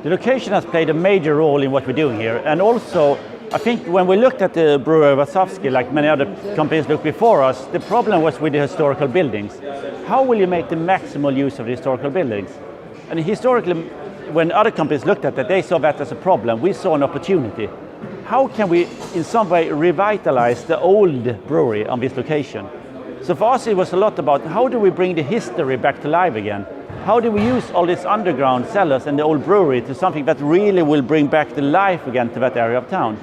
The location has played a major role in what we're doing here, and also I think when we looked at the brewery Warszawski, like many other companies looked before us, the problem was with the historical buildings. How will you make the maximal use of the historical buildings? And historically, when other companies looked at that, they saw that as a problem. We saw an opportunity. How can we, in some way, revitalize the old brewery on this location? So for us, it was a lot about how do we bring the history back to life again? How do we use all these underground cellars and the old brewery to something that really will bring back the life again to that area of town?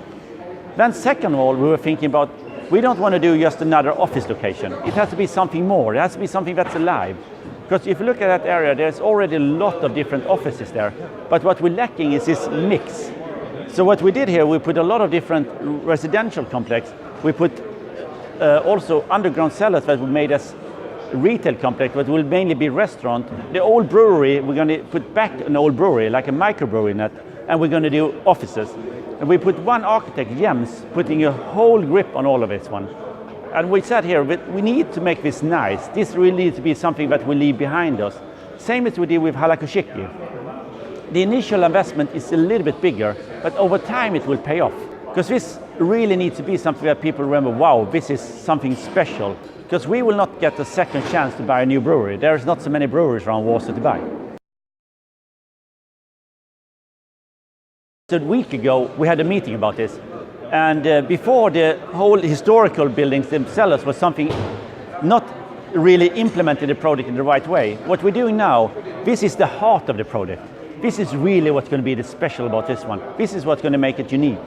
Then second of all, we were thinking about, we don't want to do just another office location. It has to be something more. It has to be something that's alive. Because if you look at that area, there's already a lot of different offices there. But what we're lacking is this mix. So what we did here, we put a lot of different residential complex. We put also underground cellars that we made as retail complex, but will mainly be restaurant. The old brewery, we're going to put back an old brewery, like a microbrewery in it, and we're going to do offices. And we put one architect, Jens, putting a whole grip on all of this one. And we said here, we need to make this nice. This really needs to be something that we leave behind us. Same as we did with Koszyki. The initial investment is a little bit bigger, but over time it will pay off. Because this really needs to be something that people remember, wow, this is something special. Because we will not get a second chance to buy a new brewery. There's not so many breweries around Warsaw to buy. So a week ago, we had a meeting about this. And before, the whole historical buildings themselves was something not really implemented the project in the right way. What we're doing now, this is the heart of the project. This is really what's going to be the special about this one. This is what's going to make it unique.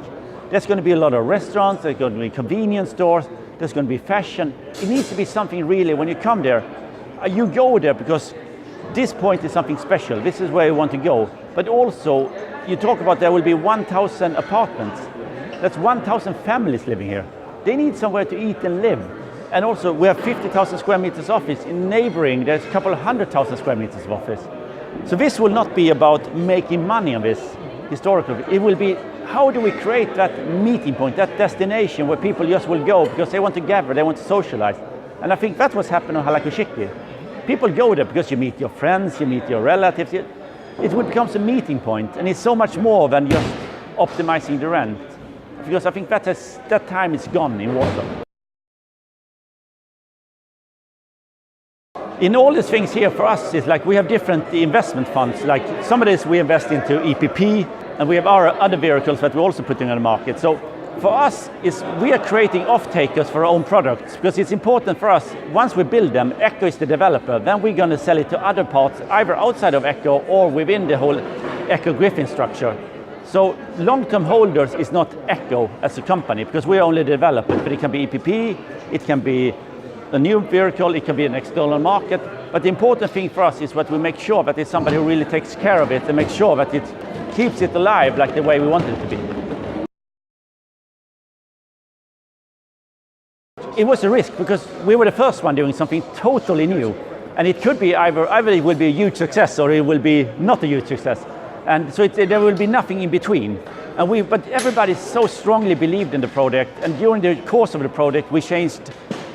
There's going to be a lot of restaurants, there's going to be convenience stores, there's going to be fashion. It needs to be something really, when you come there, you go there because this point is something special. This is where you want to go. But also, you talk about there will be 1,000 apartments. That's 1,000 families living here. They need somewhere to eat and live. And also, we have 50,000 square meters office. In neighboring, there's a couple of 100,000 square meters of office. So this will not be about making money on this historical. It will be, how do we create that meeting point, that destination where people just will go because they want to gather, they want to socialize. And I think that's what's happened on Koszyki. People go there because you meet your friends, you meet your relatives. It becomes a meeting point, and it's so much more than just optimizing the rent. Because I think that time is gone in Warsaw. In all these things here for us, it's like we have different investment funds. Like some of this we invest into EPP, and we have our other vehicles that we're also putting on the market. So for us, we are creating off-takers for our own products, because it's important for us, once we build them, Echo is the developer, then we're going to sell it to other parts, either outside of Echo or within the whole Echo Griffin structure. So long-term holders is not Echo as a company, because we're only developers, but it can be EPP, it can be a new vehicle, it can be an external market. But the important thing for us is that we make sure that it's somebody who really takes care of it and makes sure that it keeps it alive like the way we want it to be. It was a risk because we were the first one doing something totally new. And it could be either it will be a huge success or it will be not a huge success. And so there will be nothing in between. But everybody so strongly believed in the project, and during the course of the project we changed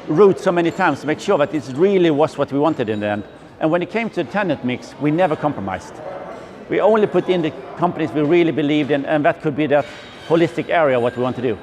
routes so many times to make sure that it really was what we wanted in the end. And when it came to the tenant mix, we never compromised. We only put in the companies we really believed in, and that could be that holistic area what we want to do.